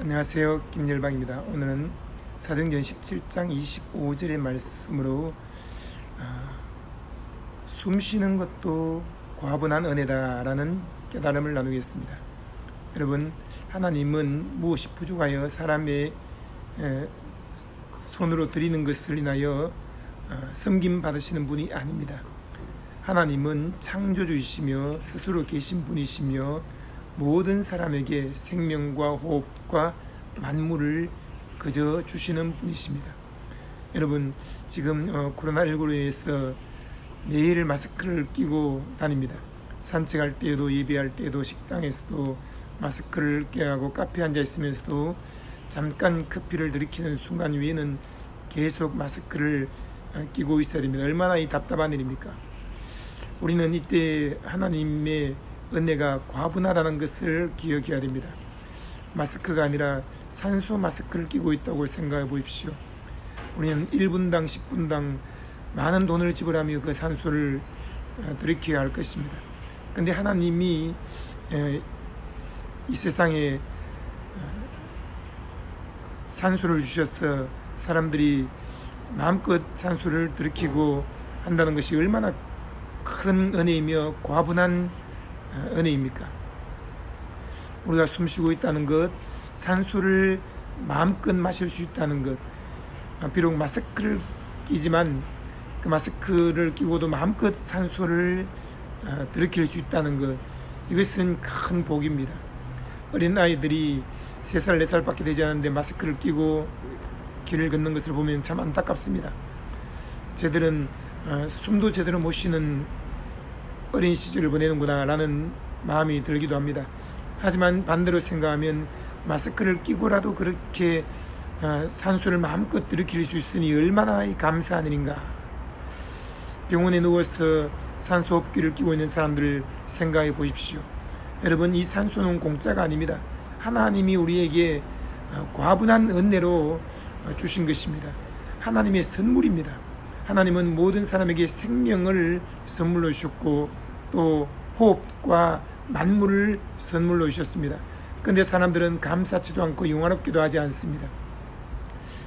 안녕하세요. 김열방입니다. 오늘은 사도행전 17장 25절의 말씀으로 숨 쉬는 것도 과분한 은혜다라는 깨달음을 나누겠습니다. 여러분, 하나님은 무엇이 부족하여 사람의 손으로 드리는 것을 인하여 섬김 받으시는 분이 아닙니다. 하나님은 창조주이시며 스스로 계신 분이시며 모든 사람에게 생명과 호흡과 만물을 그저 주시는 분이십니다. 여러분, 지금 코로나19로 인해서 매일 마스크를 끼고 다닙니다. 산책할 때에도, 예배할 때에도, 식당에서도 마스크를 껴하고 카페에 앉아 있으면서도 잠깐 커피를 들이키는 순간 위에는 계속 마스크를 끼고 있어야 됩니다. 얼마나 이 답답한 일입니까? 우리는 이때 하나님의 은혜가 과분하다는 것을 기억해야 됩니다. 마스크가 아니라 산소 마스크를 끼고 있다고 생각해 보십시오. 우리는 1분당 10분당 많은 돈을 지불하며 그 산소를 들이켜야 할 것입니다. 그런데 하나님이 이 세상에 산소를 주셔서 사람들이 마음껏 산소를 들이키고 한다는 것이 얼마나 큰 은혜이며 과분한 은혜입니까? 우리가 숨 쉬고 있다는 것, 산소를 마음껏 마실 수 있다는 것, 비록 마스크를 끼지만 그 마스크를 끼고도 마음껏 산소를 들이킬 수 있다는 것, 이것은 큰 복입니다. 어린 아이들이 3살, 4살밖에 되지 않는데 마스크를 끼고 길을 걷는 것을 보면 참 안타깝습니다. 쟤들은 숨도 제대로 못 쉬는 어린 시절을 보내는구나 라는 마음이 들기도 합니다. 하지만 반대로 생각하면 마스크를 끼고라도 그렇게 산소를 마음껏 들이킬 수 있으니 얼마나 감사한 일인가. 병원에 누워서 산소호흡기를 끼고 있는 사람들을 생각해 보십시오. 여러분, 이 산소는 공짜가 아닙니다. 하나님이 우리에게 과분한 은혜로 주신 것입니다. 하나님의 선물입니다. 하나님은 모든 사람에게 생명을 선물로 주셨고 또 호흡과 만물을 선물로 주셨습니다. 그런데 사람들은 감사치도 않고 영화롭기도 하지 않습니다.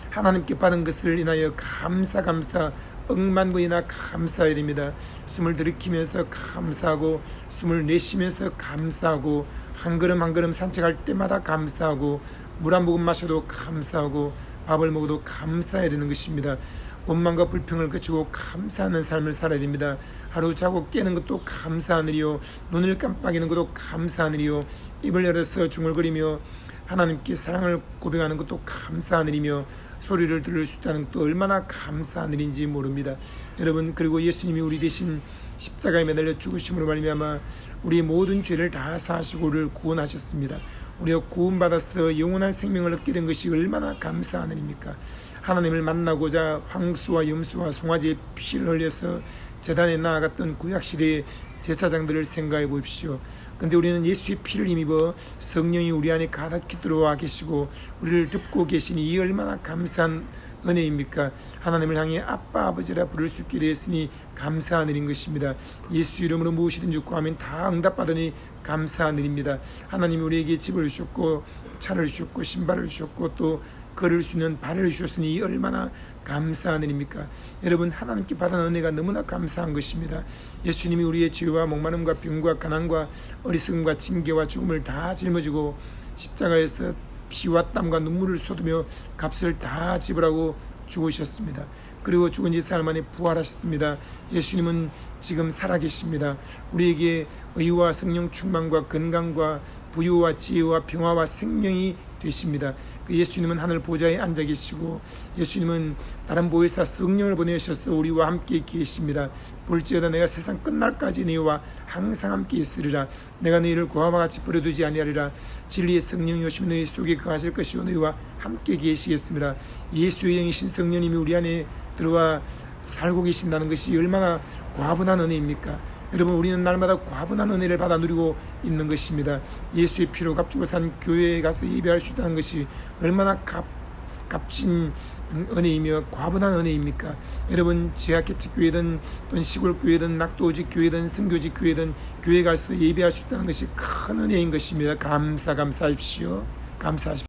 하나님께 받은 것을 인하여 감사 억만분이나 감사해야 됩니다. 숨을 들이키면서 감사하고 숨을 내쉬면서 감사하고 한 걸음 한 걸음 산책할 때마다 감사하고 물 한 모금 마셔도 감사하고 밥을 먹어도 감사해야 되는 것입니다. 원망과 불평을 그치고 감사하는 삶을 살아야 됩니다. 하루 자고 깨는 것도 감사한 일이요, 눈을 깜빡이는 것도 감사한 일이요, 입을 열어서 중얼거리며 하나님께 사랑을 고백하는 것도 감사한 일이며 소리를 들을 수 있다는 것도 얼마나 감사한 일인지 모릅니다. 여러분, 그리고 예수님이 우리 대신 십자가에 매달려 죽으심으로 말미암아 우리의 모든 죄를 다 사하시고 우리를 구원하셨습니다. 우리가 구원받아서 영원한 생명을 얻게 된 것이 얼마나 감사한 일입니까? 하나님을 만나고자 황수와 염소와 송아지의 피를 흘려서 제단에 나아갔던 구약시대의 제사장들을 생각해 보십시오. 근데 우리는 예수의 피를 힘입어 성령이 우리 안에 가득히 들어와 계시고 우리를 덮고 계시니 이 얼마나 감사한 은혜입니까? 하나님을 향해 아빠 아버지라 부를 수 있게 되었으니 감사한 일인 것입니다. 예수 이름으로 무엇이든지 구하면 다 응답받으니 감사한 일입니다. 하나님이 우리에게 집을 주셨고 차를 주셨고 신발을 주셨고 또 걸을 수 있는 발을 주셨으니 얼마나 감사한 일입니까? 여러분, 하나님께 받은 은혜가 너무나 감사한 것입니다. 예수님이 우리의 죄와 목마름과 병과 가난과 어리석음과 징계와 죽음을 다 짊어지고 십자가에서 피와 땀과 눈물을 쏟으며 값을 다 지불하고 죽으셨습니다. 그리고 죽은 지 사흘 만에 부활하셨습니다. 예수님은 지금 살아계십니다. 우리에게 의와 성령 충만과 건강과 부유와 지혜와 평화와 생명이 되십니다. 그 예수님은 하늘 보좌에 앉아 계시고 예수님은 다른 보혜사 성령을 보내셔서 우리와 함께 계십니다. 볼지어다 내가 세상 끝날까지 너희와 항상 함께 있으리라. 내가 너희를 고아와 같이 버려두지 아니하리라. 진리의 성령이 오시면 너희 속에 거하실 것이요 너희와 함께 계시겠습니다. 예수의 영이신 성령님이 우리 안에 들어와 살고 계신다는 것이 얼마나 과분한 은혜입니까? 여러분, 우리는 날마다 과분한 은혜를 받아 누리고 있는 것입니다. 예수의 피로 값주고 산 교회에 가서 예배할 수 있다는 것이 얼마나 값진 은혜이며 과분한 은혜입니까? 여러분, 지하개척 교회든 또는 시골 교회든 낙도직 교회든 선교직 교회든 교회 가서 예배할 수 있다는 것이 큰 은혜인 것입니다. 감사하십시오. 감사하십시오.